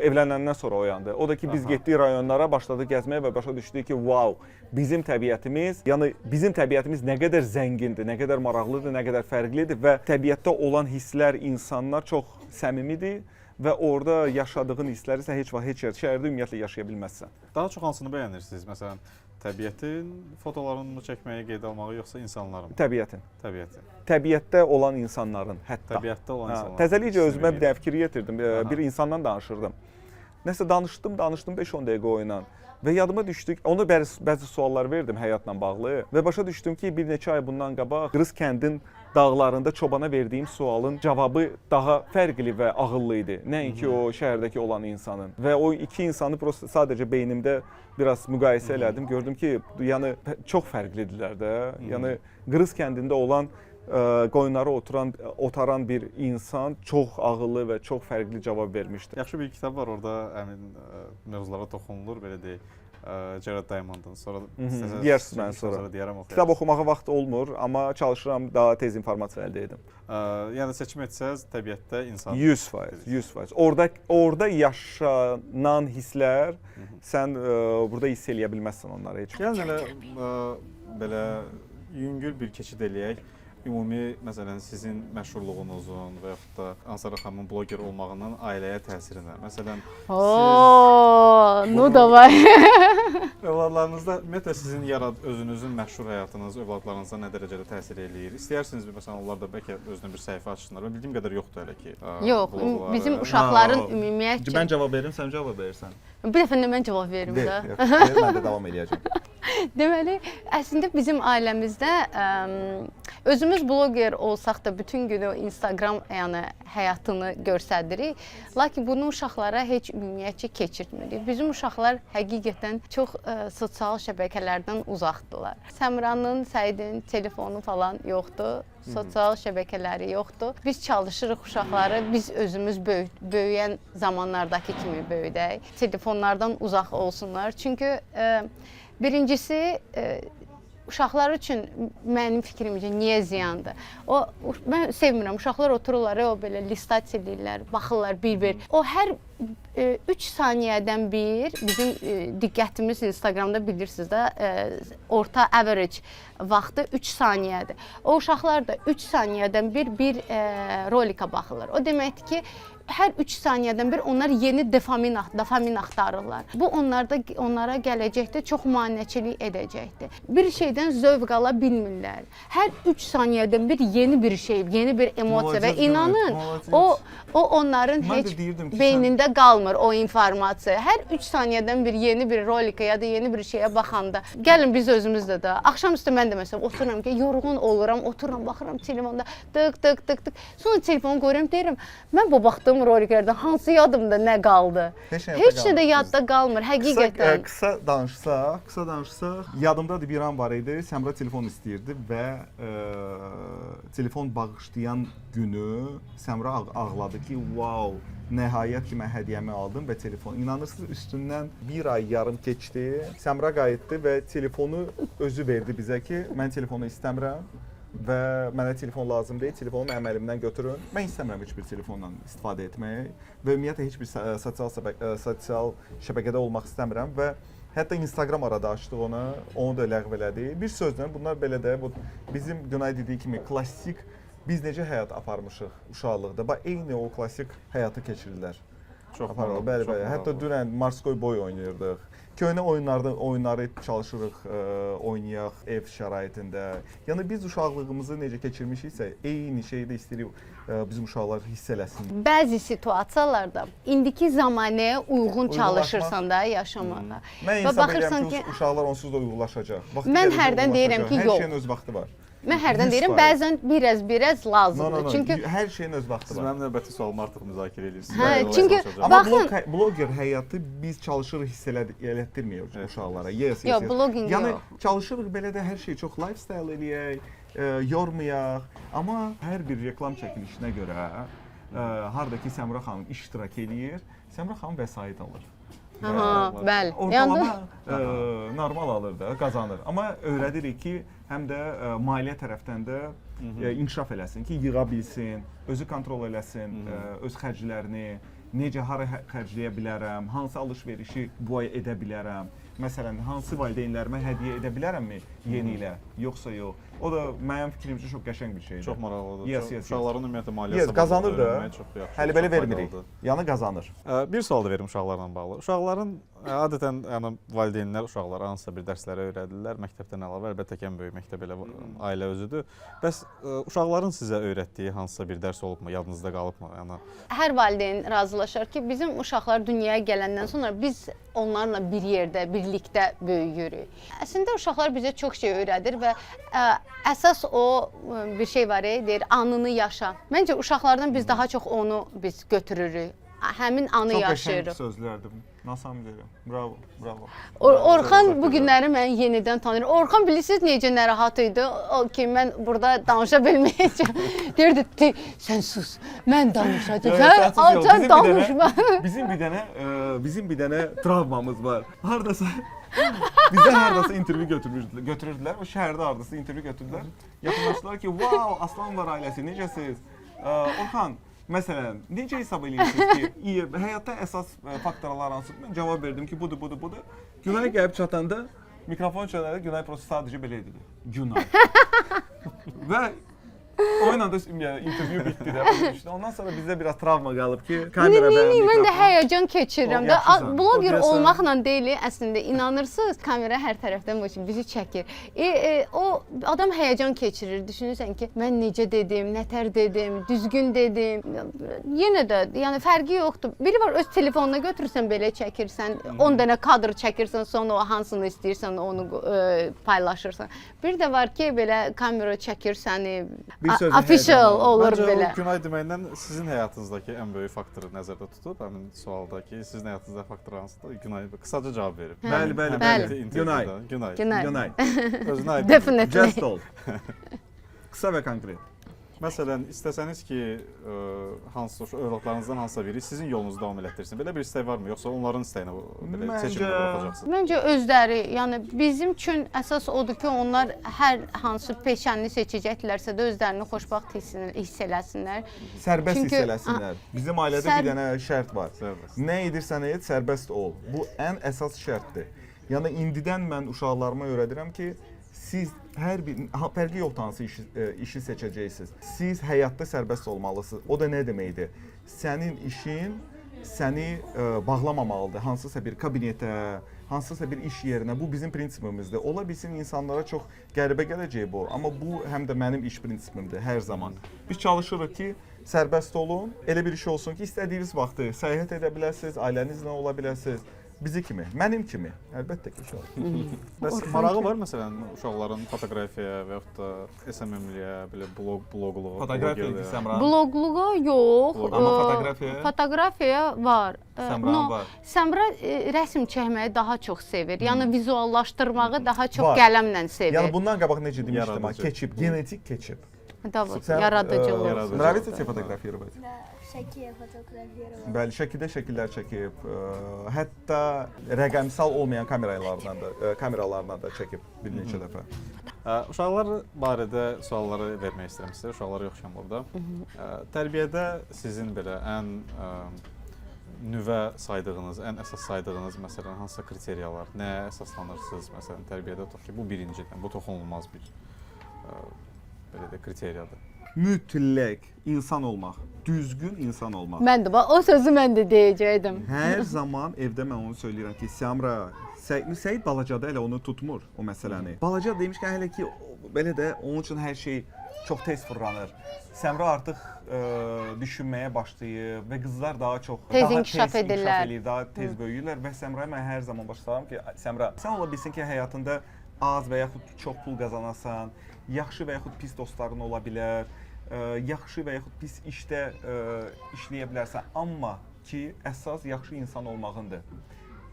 S3: evlənəndən sonra oyandı. O da ki, biz getdik rayonlara, başladıq gəzməyə və başa düşdük ki, wow, bizim təbiətimiz, yəni bizim təbiətimiz nə qədər zəngindir, nə qədər maraqlıdır, nə qədər fərqlidir və təbiətdə olan hisslər, insanlar çox səmimidir və orada yaşadığın hissləri sən heç vaxt heç yer şəhərdə ümumiyyətlə yaşaya bilməzsən.
S1: Daha çox hansını bəyənirsiniz? Məsələn, təbiətin fotolarını çəkməyi qeydə almağı, yoxsa insanların?
S3: Təbiətin.
S1: Təbiətin.
S3: Təbiətdə olan insanların, hətta.
S1: Təbiətdə olan insanların.
S3: Təzəlikcə özümə bir dəfə fikir yetirdim, bir insandan danışırdım. Nəsə danışdım 5-10 dəqiqə oyla və yadıma düşdü, ona bəzi suallar verdim həyatla bağlı və başa düşdüm ki, bir neçə ay bundan qabaq Qırız kəndin dağlarında çobana verdiyim sualın cavabı daha fərqli və ağıllı idi. Nəinki o şəhərdəki olan insanın. Və o iki insanı sadəcə beynimdə biraz müqayisə elədim. Gördüm ki, yəni çox fərqlidirlər də. Yəni Qırız kəndində olan qoyunları otaran bir insan çox ağıllı və çox fərqli cavab vermişdi.
S1: Yaxşı bir kitab var, orada həmin mövzulara toxunulur, belə deyək. Gerard Diamond'ın. Sonra
S3: Deyərsiniz mən sonra.
S1: Deyərəm,
S3: Kitab oxumağa vaxt olmur, amma çalışıram daha tez informasiya əldə edim.
S1: Yəni seçim etsəz təbiətdə insan
S3: 100%. Orada yaşanan hisslər sən burada hiss eləyə bilməzsən onları heç.
S1: Yəni belə yüngül bir keçid eləyək. Ümumi, məsələn, sizin məşhurluğunuzun və yaxud da Ansar xanımın bloger olmağından ailəyə təsirinə. Məsələn,
S2: ну давай.
S1: Övladlarınızda ümumiyyətlə sizin özünüzün məşhur həyatınız övladlarınıza nə dərəcədə təsir eləyir? İstəyirsiniz məsələn onlar da bəlkə özünə bir səhifə açsınlar. Mən bildiyim qədər yoxdur hələ ki.
S2: Yox, bizim uşaqların ümumiyyətcə.
S3: Mən cavab verim, sən cavab verirsən.
S2: Bir dəfə də mən cavab verim də.
S3: Mən də davam eləyəcəm.
S2: Deməli, əslində bizim ailəmizdə özümüz bloger olsaq da bütün günü Instagram yəni həyatını göstəririk. Lakin bunu uşaqlara heç ümumiyyətcə keçirtmirik. Bizim uşaqlar həqiqətən çox sosial şəbəkələrdən uzaqdılar. Səmranın, Səidin telefonu falan yoxdur. Sosial şəbəkələri yoxdur. Biz çalışırıq uşaqları, biz özümüz böyüyən zamanlardakı kimi böyüdək. Telefonlardan uzaq olsunlar. Çünki birincisi uşaqlar üçün mənim fikrimcə niyə ziyandır? Mən sevmirəm. Uşaqlar otururlar, o belə listat edirlər, baxırlar bir-bir. O hər 3 saniyədən bir bizim diqqətimiz Instagramda bilirsiniz də orta average vaxtı 3 saniyədir. O uşaqlar da 3 saniyədən bir rolika baxırlar. O deməkdir ki, hər 3 saniyədən bir onlar yeni dopamin axtarırlar. Bu onlara gələcəkdə çox maneəçilik edəcəkdir. Bir şeydən zövq ala bilmirlər. Hər 3 saniyədən bir yeni bir şey, yeni bir emosiya və inanın o onların heç beynində qalmır o informasiya. Hər 3 saniyədən bir yeni bir rolika ya da yeni bir şeyə baxanda gəlin biz özümüzdə də axşamüstü mən də məsələn otururam ki, yorğun oluram, otururam, baxıram telefonda tık. Sonra telefonu qoyuram, deyirəm mən bu baxdığım roliklərdən hansı yadımda nə qaldı? Heç nə də yadda qalmır, həqiqətən.
S3: Qısa danışsaq, yadımdadır bir an var idi, Səmra telefon istəyirdi və telefon bağışlayan günü Səmra ağladı ki, wow, nəhayət ki mən hədiyyəmi aldım və telefon. İnanırsınız üstündən bir ay yarım keçdi. Səmra qayıtdı və telefonu özü verdi bizə ki, mən telefonu istəmirəm və mənə telefon lazım deyil, telefonu mənim əlimdən götürün. Mən istəmirəm heç bir telefonla istifadə etməyi və ümumiyyətlə heç bir sosial şəbəkədə olmaq istəmirəm və hətta Instagram arada açdıq onu da ləğv elədik. Bir sözlə bunlar belə də bizim Günay dediyi kimi klassik biz necə həyat aparmışıq uşaqlıqda. Bax eyni o klassik həyatı keçirirlər.
S1: Çox
S3: bəli. Hətta dünən Marskoy boy oynayırdıq. Köhnə oyunları çalışırıq oynayaq ev şəraitində. Yəni biz uşaqlığımızı necə keçirmişiksə, eyni şeyi də istəyirik bizim uşaqlar hiss eləsin.
S2: Bəzi situasiyalarda indiki zamanəyə uyğun çalışırsan da yaşamağa.
S3: Mən hesab edirəm ki, uşaqlar onsuz da uyğunlaşacaq.
S2: Mən hərdən deyirəm ki, yox.
S3: Hər şeyin öz vaxtı var.
S2: Mən hərdən deyirəm, bəzən biraz lazımdır. Çünki
S3: hər şeyin öz vaxtı var.
S1: Siz mənim növbəti sualımı artıq müzakirə edirsiniz.
S2: Hə, çünki
S3: baxın, bloger həyatı biz çalışırıq hiss elətdirməyək uşaqlara.
S2: Yox, blogging yox.
S3: Yəni çalışırıq belə də hər şey çox lifestyle eləyək. yormayaq. Amma hər bir reklam çəkilişinə görə harda ki Səmra xanım iştirak eləyir, Səmra xanım vəsait alır.
S2: Aha, bəli.
S3: Ortalama normal alır da, qazanır. Amma öyrədirik ki, həm də maliyyə tərəfdən də inkişaf eləsin ki, yığa bilsin, özü kontrol eləsin, öz xərclərini, necə hara xərcləyə bilərəm, hansı alış-verişi bu ay edə bilərəm. Məsələn, hansı valideynlərimə hədiyyə edə bilərəmmi yeni ilə, yoxsa yox. O da mənim fikrimcə çox qəşəng bir şeydir.
S1: Çox maraqlıdır.
S3: Yes.
S1: Uşaqların ümumiyyətlə maliyyə
S3: qazanır da.
S1: çox yaxşı.
S3: Hələ belə vermirik. Yəni qazanır.
S1: Bir sual da verim uşaqlarla bağlı. Uşaqların adətən yəni valideynlər uşaqlara hansısa bir dərslərə öyrədirlər. Məktəbdən əlavə əlbəttə ki, ən böyük məktəb elə ailə özüdür. Bəs uşaqların sizə öyrətdiyi hansısa bir dərs olubmu, yadınızda qalıbmı? Yəni
S2: hər valideyn razılaşır ki, bizim uşaqlar dünyaya gələndən sonra biz onlarla bir yerdə, birlikdə böyüyürük. Əslində uşaqlar bizə çox şey öyrədir və əsas o bir şey var, deyir, anını yaşa. Məncə uşaqlardan biz daha çox onu biz götürürük. Həmin anı yaşayırıq.
S3: Çox qəşəng sözlərdir. Nasam deyirəm. Bravo, bravo.
S2: Orxan bu günləri mən yenidən tanıyıram. Orxan bilirsiniz necə narahat idi? O ki, mən burada danışa bilməyəcəm. Deyirdi, sən sus, mən danışacağam. Sən danışma.
S3: Bizim bir dənə travmamız var. Hardasa bizdən hardasa intervyu götürürdülər. O şəhərdə hardasa intervyu götürdülər. Yaxınlaşdılar ki, wow, Aslan var ailəsi, necəsiz? Orxan, məsələn, necə hesab edirsiniz ki, həyatda əsas faktorlar hansı? Mən cavab verdim ki, budur. Günay gəlib çatanda, mikrofon çalanda Günay prosto sadəcə belə dedi. Günay. Və o ilə də intervyu bitdi də. Ondan sonra bizdə biraz travma qalıb ki, kamera və mikrofon.
S2: Mən də həyəcan keçirirəm də. Bloger olmaqla deyil, əslində inanırsınız, kamera hər tərəfdən bizi çəkir. O adam həyəcan keçirir. Düşünürsən ki, mən necə dedim, nətər dedim, düzgün dedim. Yenə də, yəni fərqi yoxdur. Biri var, öz telefonuna götürürsən, belə çəkirsən, 10 dənə kadr çəkirsən, sonra o hansını istəyirsən, onu paylaşırsan. Bir də var ki, belə kamera çəkir səni, official olur belə.
S1: Məncə o Günay deməklə sizin həyatınızdakı ən böyük faktoru nəzərdə tutub, həmin sualdakı sizin həyatınızda faktor hansıdır? Günay qısaca cavab verib.
S3: Bəli.
S2: Günay.
S1: Özünə aid.
S2: Definitely.
S3: Just all. Qısa və konkret.
S1: Məsələn, istəsəniz ki, hansısa övladlarınızdan hansısa biri sizin yolunuzu davam elətdirsin. Belə bir istək varmı? Yoxsa onların istəyinə belə seçimdə buraxacaqsınız?
S2: Məncə özləri, yəni bizim üçün əsas odur ki, onlar hər hansı peşəni seçəcəklərsə də özlərini xoşbaxt hiss eləsinlər.
S3: Sərbəst hiss eləsinlər. Bizim ailədə bir dənə şərt var. Nə edirsən et, sərbəst ol. Bu ən əsas şərtdir. Yəni indidən mən uşaqlarıma öyrədirəm ki, siz hər bir fərqi yoxdur hansı işi seçəcəksiniz. Siz həyatda sərbəst olmalısınız. O da nə deməkdir? Sənin işin səni bağlamamalıdır. Hansısa bir kabinetə, hansısa bir iş yerinə. Bu bizim prinsipimizdir. Ola bilsin insanlara çox qəribə gələcək bu, amma bu həm də mənim iş prinsipimdir hər zaman. Biz çalışırıq ki, sərbəst olun. Elə bir iş olsun ki, istədiyiniz vaxtı səyahət edə biləsiniz, ailənizlə ola biləsiniz. Bizi kimi, mənim kimi, əlbəttə ki, uşaq.
S1: Bəs marağı var məsələn uşaqların fotoqrafiyaya və yaxud da SMM-liyə, belə bloqluğa?
S3: Fotoqrafiya Səmra.
S2: Bloqluğa yox,
S3: amma
S2: fotoqrafiya var.
S3: Səmra var.
S2: Səmra rəsm çəkməyi daha çox sevir. Yəni vizuallaşdırmağı daha çox qələmlə sevir.
S3: Yəni bundan qabaq necə demişdim, keçib, genetik keçib.
S2: Yaradıcılıq.
S3: Nравится тебе фотографировать?
S4: Да, всякие фотографировал.
S3: Bəli, şəkildə şəkillər çəkib, hətta rəqəmsal olmayan kameralarla da çəkib bir neçə dəfə.
S1: Uşaqlar barədə sualları vermək istəyirəm sizə, uşaqlara yoxşam burada. Tərbiyədə sizin belə ən nüvə saydığınız, ən əsas saydığınız məsələn hansısa kriteriyalar, nəyə əsaslanırsınız məsələn tərbiyədə ki, bu birincidir, bu toxunulmaz bir belə də kriteriyadır.
S3: Mütləq insan olmaq, düzgün insan olmaq.
S2: Mən də o sözü mən də deyəcəydim.
S3: Hər zaman evdə mən onu söyləyirəm ki, Səmra, Səid balacada elə onu tutmur o məsələni. Balaca demişkən hələ ki belə də onun üçün hər şey çox tez fırlanır. Səmra artıq düşünməyə başlayır və qızlar daha çox
S2: inkişaf edirlər,
S3: daha tez böyüyürlər və Səmraya mən hər zaman başlayıram ki, Səmra, sən ola bilsin ki, həyatında az və yaxud çox pul qazanasan, yaxşı və yaxud pis dostların ola bilər, yaxşı və yaxud pis işdə işləyə bilərsən, amma ki, əsas yaxşı insan olmağındır.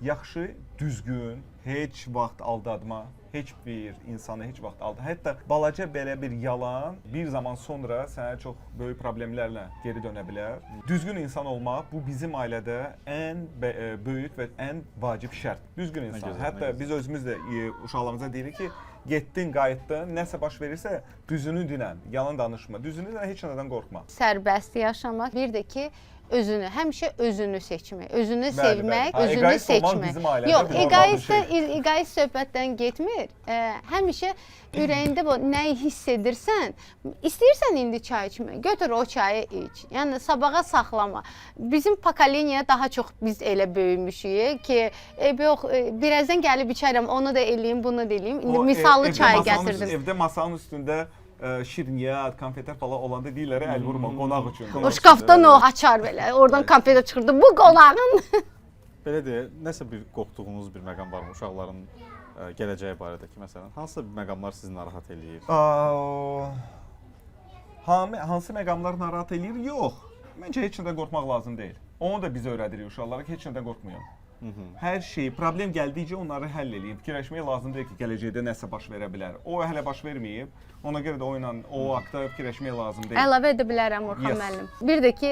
S3: yaxşı, düzgün, heç vaxt aldatma, heç bir insanı heç vaxt aldatma. Hətta balaca belə bir yalan bir zaman sonra sənə çox böyük problemlərlə geri dönə bilər. Düzgün insan olmaq bu bizim ailədə ən böyük və ən vacib şərt. Düzgün insan.
S1: gözəl,
S3: Hətta
S1: nə gözəl.
S3: biz özümüz də uşaqlarımıza deyirik ki, getdin, qayıtdın, nəsə baş verirsə düzünü dinən, yalan danışma. Düzünü dinən, heç nədən qorxma.
S2: Sərbəst yaşamaq, bir də ki özünü, həmişə özünü seçmək, özünü
S3: Bəli,
S2: sevmək,
S3: bəli. Ha,
S2: özünü
S3: egoist olmaq
S2: seçmək.
S3: bizim ailədə
S2: Yox,
S3: bir normal
S2: egoist söhbətdən getmir. Həmişə ürəyində bu nəyi hiss edirsən, istəyirsən indi çay içmək, götür o çayı iç. Yəni sabaha saxlama. Bizim pokoleniya daha çox biz elə böyümüşük ki, yox, birazdan gəlib içərəm, onu da eləyim, bunu da eləyim. İndi misallı çay gətirdim.
S3: Evdə masanın üstündə şirniyyat, konfetlər falan olanda deyirlər, əl vurma, qonaq üçün.
S2: O şkafdan o açar belə, oradan konfet çıxırdı. Bu qonağın.
S1: Belə deyək, nəsə bir qorxduğunuz bir məqam varmı uşaqların gələcəyi barədəki məsələn? Hansı məqamlar sizi narahat eləyir?
S3: Hansı məqamlar narahat eləyir? Yox. Məncə heç nədən qorxmaq lazım deyil. Onu da biz öyrədirik uşaqlara ki, heç nədən qorxmayın. Hər şey, problem gəldikcə onları həll edib, fikirləşmək lazımdır ki, gələcəkdə nəsə baş verə bilər. O hələ baş verməyib. Ona görə də o haqda fikirləşmək lazım deyil.
S2: Əlavə edə bilərəm Orxan müəllim. Bir də ki,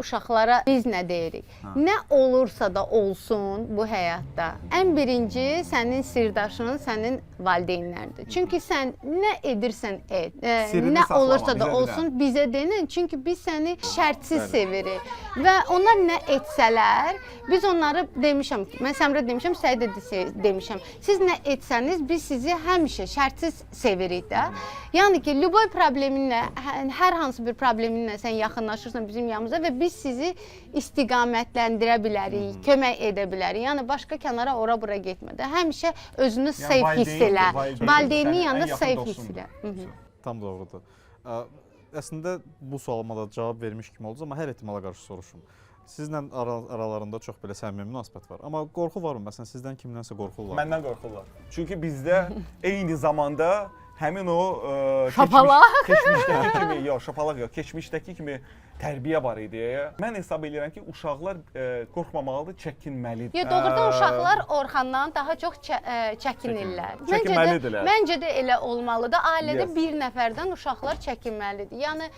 S2: uşaqlara biz nə deyirik? Nə olursa da olsun bu həyatda, ən birinci sənin sirdaşın sənin valideynlərindir. Çünki sən nə edirsən et, nə olursa da olsun bizə deyin. Çünki biz səni şərtsiz sevirik və onlar nə etsələr, biz onları demişəm, mən Səmrə demişəm, Səid də demişəm. Siz nə etsəniz, biz sizi həmişə şərtsiz sevirik də. Yəni ki, любой probleminlə, hər hansı bir probleminlə sən yaxınlaşırsan bizim yanımıza və biz sizi istiqamətləndirə bilərik, kömək edə bilərik. Yəni başqa kənara ora-bura getmədə. Həmişə özünü safe hiss elə. Valideynin yanında safe hiss elə.
S1: Tam doğrudur. Əslində bu sualıma da cavab vermiş kimi oldu, amma hər ehtimala qarşı soruşum. Sizlə aralarında çox belə səmimi münasibət var. Amma qorxu varmı? Məsələn, sizdən kimdənsə qorxurlar?
S3: Məndən qorxurlar. Çünki bizdə eyni zamanda həmin o keçmişdəki kimi, yox, şapalaq yox, keçmişdəki kimi tərbiyə var idi. Mən hesab edirəm ki, uşaqlar qorxmamalıdır, çəkinməlidir.
S2: Yox, doğrudan uşaqlar Orxandan daha çox çəkinirlər.
S3: Çəkinməlidirlər.
S2: Məncə də elə olmalıdır. Ailədə bir nəfərdən uşaqlar çəkinməlidir. Yəni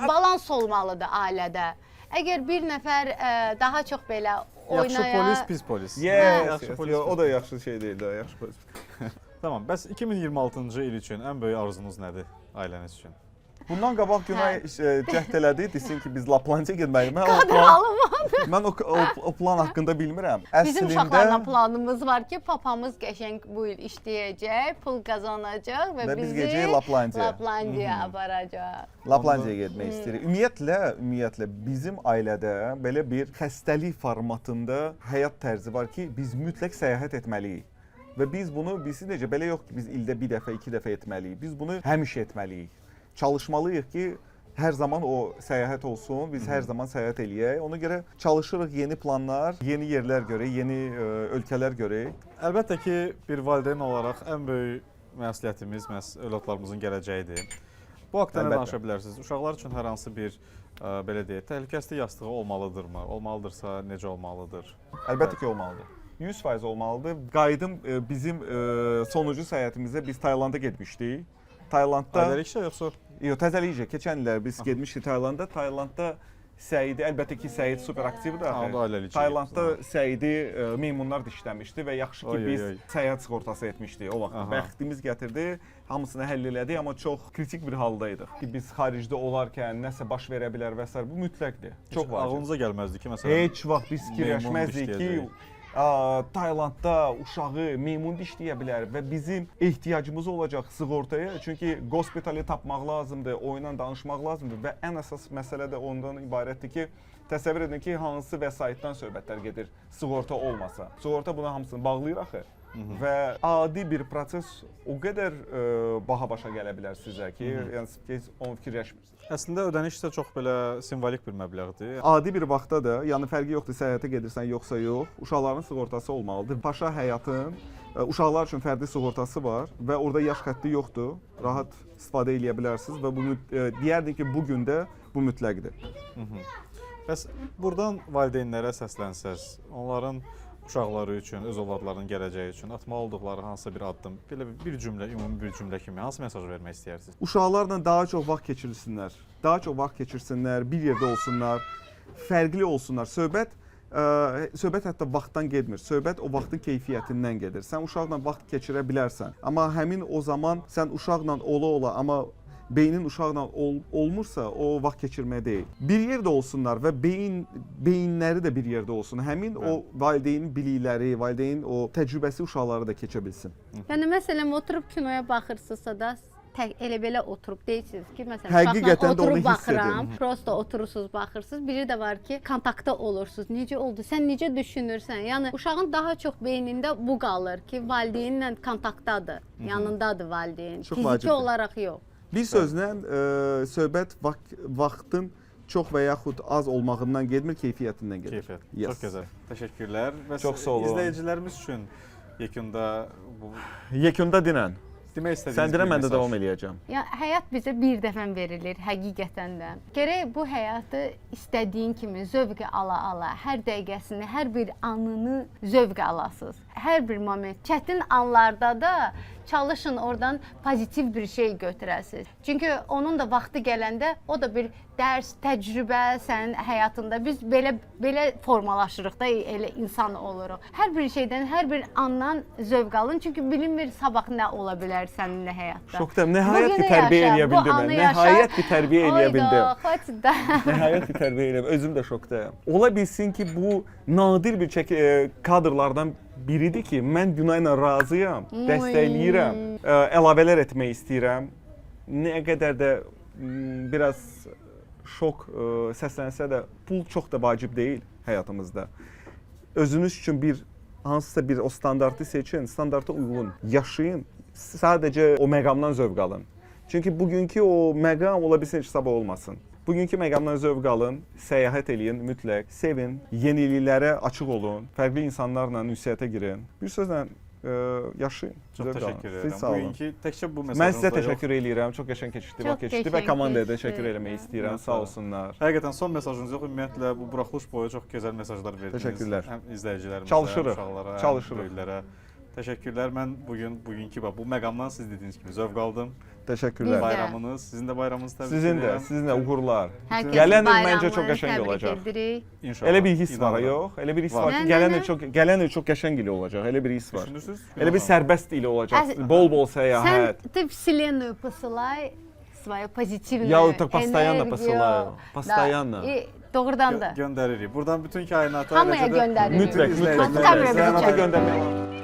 S2: balans olmalıdır ailədə. Əgər bir nəfər daha çox belə oynaya...
S1: Yaxşı polis, pis polis.
S3: O da yaxşı şey deyil də, yaxşı polis.
S1: Tamam, bəs 2026-cı il üçün ən böyük arzunuz nədir ailəniz üçün?
S3: Bundan qabaq Günay cəhd elədi, desin ki, biz Laplandiya getməliyik.
S2: Kadr alınmadı.
S3: Mən o plan haqqında bilmirəm.
S2: Bizim uşaqlarla planımız var ki, papamız qəşəng bu il işləyəcək, pul qazanacaq və bizi Laplandiyaya aparacaq.
S3: Laplandiyaya getmək istəyirik. Ümumiyyətlə bizim ailədə belə bir xəstəlik formatında həyat tərzi var ki, biz mütləq səyahət etməliyik. Və biz bunu, necə belə yox ki, biz ildə bir dəfə, iki dəfə etməliyik. Biz bunu həmişə etməliyik. Çalışmalıyıq ki, hər zaman o səyahət olsun, biz hər zaman səyahət eləyək. Ona görə çalışırıq yeni planlar, yeni yerlər görək, yeni ölkələr görək.
S1: Əlbəttə ki, bir valideyn olaraq ən böyük məsuliyyətimiz məhz övladlarımızın gələcəyidir. Bu haqda nə danışa bilərsiniz? Uşaqlar üçün hər hansı bir, belə deyək, təhlükəsizlik yastığı olmalıdırmı? Olmalıdırsa necə olmalıdır?
S3: Əlbəttə ki, olmalıdır. 100% olmalıdır. Qayıdım bizim sonuncu səyahətimizdə biz Taylanda getmişdik. Taylandda...
S1: Təzəlikcə yoxsa?
S3: Yox, təzəlikcə. Keçən illər biz getmişdik Taylanda. Taylandda Səidi, əlbəttə ki, Səid super aktivdir. Taylandda Səidi meymunlar dişləmişdi və yaxşı ki, biz səyahət sığortası etmişdik o vaxt. Bəxtimiz gətirdi, hamısını həll elədik, amma çox kritik bir haldaydıq. Biz xaricdə olarkən nəsə baş verə bilər və s. Bu mütləqdir. Çox vacib.
S1: Ağlınıza gəlməzdi ki, məsələn...
S3: Heç vaxt biz fikirləşməzdik ki, Taylandda uşağı meymun dişləyə bilər və bizim ehtiyacımız olacaq sığortaya. Çünki qospitali tapmaq lazımdır, oyunla danışmaq lazımdır və ən əsas məsələ də ondan ibarətdir ki, təsəvvür edin ki, hansı vəsaitdən söhbətlər gedir sığorta olmasa. Sığorta buna hamısını bağlayır axı. Və adi bir proses o qədər baha başa gələ bilər sizə ki, yəni onu fikirləşmirsiniz.
S1: Əslində ödəniş isə çox belə simvolik bir məbləğdir.
S3: Adi bir vaxtda da, yəni fərqi yoxdur səyahətə gedirsən yoxsa yox, uşaqların sığortası olmalıdır. Paşa həyatın uşaqlar üçün fərdi sığortası var və orada yaş xətti yoxdur. Rahat istifadə edə bilərsiniz və bunu deyərdim ki, bu gün də bu mütləqdir.
S1: Bəs buradan valideynlərə səslənsəz, onların uşaqları üçün, öz övladlarının gələcəyi üçün atmalı olduqları hansısa bir addım, belə bir cümlə, ümumi bir cümlə kimi hansı mesaj vermək istəyirsiniz?
S3: Uşaqlarla daha çox vaxt keçirsinlər. Daha çox vaxt keçirsinlər, bir yerdə olsunlar, fərqli olsunlar. Söhbət hətta vaxtdan getmir. Söhbət o vaxtın keyfiyyətindən gedir. Sən uşaqla vaxt keçirə bilərsən, amma həmin o zaman sən uşaqla ola-ola, amma beynin uşaqla olmursa, o vaxt keçirmək deyil. Bir yerdə olsunlar və beyinləri də bir yerdə olsun. Həmin o valideynin bilikləri, valideynin o təcrübəsi uşaqlara da keçə bilsin.
S2: Yəni məsələn oturub kinoya baxırsınızsa da elə belə oturub deyirsiniz ki, məsələn
S3: Həqiqətən də onu
S2: oturub
S3: hiss
S2: baxıram,
S3: edirəm.
S2: prosta oturursunuz, baxırsınız. Biri də var ki, kontaktda olursunuz. Necə oldu? Sən necə düşünürsən? Yəni uşağın daha çox beynində bu qalır ki, valideynlə kontaktdadır, yanındadır valideyn.
S3: Çox
S2: Fiziki
S3: vacibdir.
S2: olaraq yox.
S3: Bir sözlə söhbət vaxtın çox və yaxud az olmağından getmir, keyfiyyətindən gedir.
S1: Keyfiyyət.
S3: Yes.
S1: Çox gözəl. Təşəkkürlər. Və
S3: Çox sağ olun.
S1: İzləyicilərimiz üçün yekunda bu
S3: Yekunda dinən.
S1: demək istədiyiniz
S3: Sən dinə,
S1: bir
S3: mən də
S1: mesaj.
S3: davam eləyəcəm.
S2: Ya həyat bizə bir dəfə verilir həqiqətən də. Gərək bu həyatı istədiyin kimi zövq ala-ala, hər dəqiqəsini, hər bir anını zövq alasınız. Hər bir moment. Çətin anlarda da çalışın oradan pozitiv bir şey götürəsiniz. Çünki onun da vaxtı gələndə o da bir dərs, təcrübə sənin həyatında. Biz belə formalaşırıq da elə insan oluruq. Hər bir şeydən, hər bir andan zövq alın. Çünki bilinmir sabah nə ola bilər səninlə həyatda.
S3: Şokdayım. Nəhayət
S2: Bugünü
S3: ki, tərbiyə
S2: yaşa,
S3: eləyə
S2: bu
S3: bildim mən.
S2: anı yaşa.
S3: Nəhayət ki, tərbiyə eləyə bildim.
S2: Oyda, xaç da.
S3: Nəhayət ki, tərbiyə eləyə bildim. Özüm də şokdayım. Ola bilsin ki, bu nadir bir kadrlardan biridir ki, mən buna ilə razıyam, dəstəkləyirəm, əlavələr etmək istəyirəm. Nə qədər də biraz şok səslənsə də pul çox da vacib deyil həyatımızda. Özünüz üçün hansısa bir o standartı seçin, standarta uyğun yaşayın. Sadəcə o məqamdan zövq alın. Çünki bugünkü o məqam ola bilsin heç sabah olmasın. Bugünkü məqamdan zövq alın, səyahət eləyin, mütləq, sevin, yeniliklərə açıq olun, fərqli insanlarla ünsiyyətə girin. Bir sözlə yaşayın.
S1: Çox
S3: zövq alın.
S1: təşəkkür
S3: Siz
S1: edirəm.
S3: sağ olun.
S1: Bugünkü təkcə bu
S3: Mən
S1: mesajınızda
S3: sizə
S1: yox.
S3: təşəkkür edirəm. Çox qəşəng keçdi,
S2: Çox
S3: vaxt keçdi və
S2: qəşəng
S3: komandaya da
S2: keçdi.
S3: təşəkkür eləmək istəyirəm. Sağ olsunlar.
S1: Həqiqətən son mesajınız yox, ümumiyyətlə bu buraxılış boyu çox gözəl mesajlar verdiniz.
S3: Təşəkkürlər.
S1: Həm izləyicilərimizə,
S3: Çalışırıq,
S1: uşaqlara,
S3: çalışırıq.
S1: böyüklərə. Təşəkkürlər. Mən bugünkü bu məqamdan siz dediyiniz kimi zövq aldım.
S3: Təşəkkürlər.
S2: Biz də.
S1: Bayramınız, sizin də bayramınızı təbrik
S3: Sizin də,
S1: edirəm.
S3: sizin də uğurlar.
S2: Hər
S3: Gələn il
S2: kəsin
S3: məncə çox
S2: bayramını
S3: qəşəng
S2: təbrik
S3: olacaq.
S2: edirik.
S1: İnşallah.
S3: Elə bir his var,
S1: İnanıram.
S3: yox? Elə bir his
S1: Var.
S3: var ki, gələn il çox qəşəng il olacaq. Elə bir his var.
S1: Düşünürsünüz?
S3: Elə bir sərbəst il olacaq.
S2: Əs-
S3: Bol-bol səyahət.
S2: Ты вселенную посылай свою позитивную
S3: Я вот так постоянно
S2: энергию.
S3: посылаю. Постоянно.
S2: Да. И doğrudan da.
S1: Göndəririk. Buradan bütün kainata
S2: Hamıya
S1: eləcə də
S2: göndəririk.
S3: Mütləq, mütləq.
S2: Kamerada
S3: Səyahətə
S2: çək.
S3: göndərmək lazım.